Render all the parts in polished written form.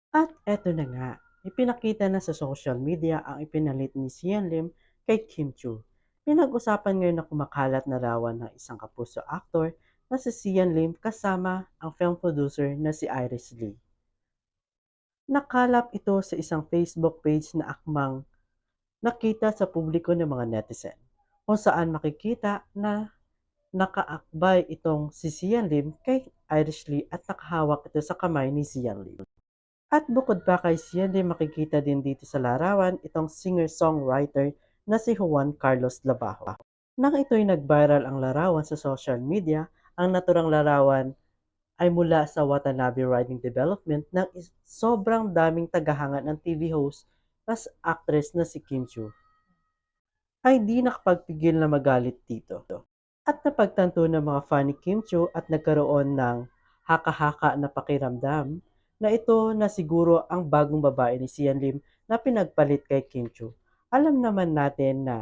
At eto na nga, ipinakita na sa social media ang ipinalit ni Sian Lim kay Kim Chu. Pinag-usapan ngayon na kumakalat na rawan ng isang kapuso actor na si Sian Lim kasama ang film producer na si Iris Lee. Nakalap ito sa isang Facebook page na akmang nakita sa publiko ng mga netizen, kung saan makikita na nakaakbay itong si Sian Lim kay Irish Lee at nakahawak ito sa kamay ni Sian Lim. At bukod pa kay Sian Lim, makikita din dito sa larawan itong singer-songwriter na si Juan Carlos Labajo. Nang ito'y nag-viral ang larawan sa social media, ang naturang larawan ay mula sa Watanabe Riding Development ng sobrang daming tagahanga ng TV host as actress na si Kim Chu ay di nakapagpigil na magalit dito. At napagtanto ng mga fan ni Kim Chu at nagkaroon ng haka-haka na pakiramdam na ito na siguro ang bagong babae ni Sian Lim na pinagpalit kay Kim Chu. Alam naman natin na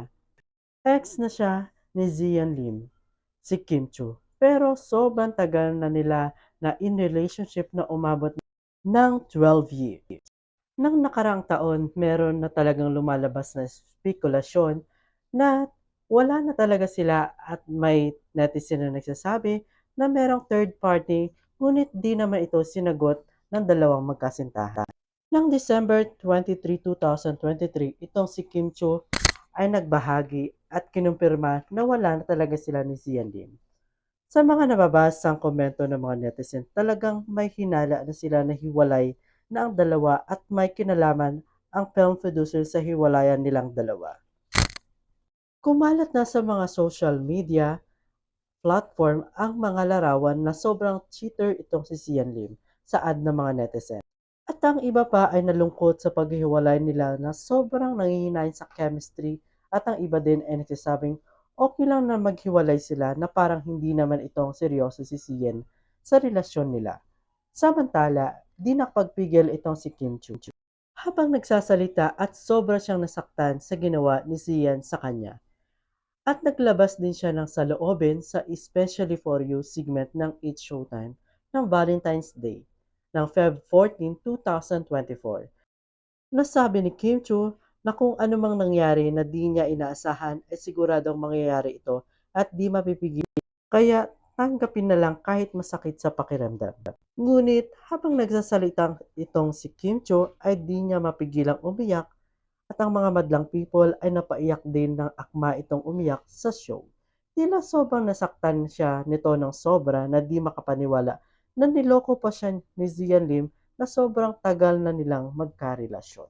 ex na siya ni Sian Lim, si Kim Chu. Pero sobrang tagal na nila na in relationship na umabot ng 12 years. Nang nakaraang taon, meron na talagang lumalabas na spekulasyon na wala na talaga sila at may netizen na nagsasabi na merong third party, ngunit di naman ito sinagot ng dalawang magkasintahan. Noong December 23, 2023, itong si Kim Cho ay nagbahagi at kinumpirma na wala na talaga sila ni Sian Lim. Sa mga nababasang komento ng mga netizen, talagang may hinala na sila na hiwalay na ang dalawa at may kinalaman ang film producer sa hiwalayan nilang dalawa. Kumalat na sa mga social media platform ang mga larawan na sobrang cheater itong si Sian Lim sa ad ng mga netizen. At ang iba pa ay nalungkot sa paghiwalay nila na sobrang nanghihinayin sa chemistry at ang iba din ay nagsasabing okay lang na maghiwalay sila na parang hindi naman itong seryoso si Sian sa relasyon nila. Samantala, di nakapagpigil itong si Kim Chu. Habang nagsasalita at sobra siyang nasaktan sa ginawa ni Sian sa kanya. At naglabas din siya ng saloobin sa Especially For You segment ng It's Showtime ng Valentine's Day ng Feb 14, 2024. Nasabi ni Kim Chu na kung anumang nangyari na di niya inaasahan ay siguradong mangyayari ito at di mapipigil. Kaya tanggapin na lang kahit masakit sa pakiramdam. Ngunit habang nagsasalitang itong si Kim Cho ay di niya mapigilang umiyak at ang mga madlang people ay napaiyak din ng akma itong umiyak sa show. Tila sobrang nasaktan siya nito ng sobra na di makapaniwala na niloko pa siya ni Zian Lim na sobrang tagal na nilang magkarelasyon.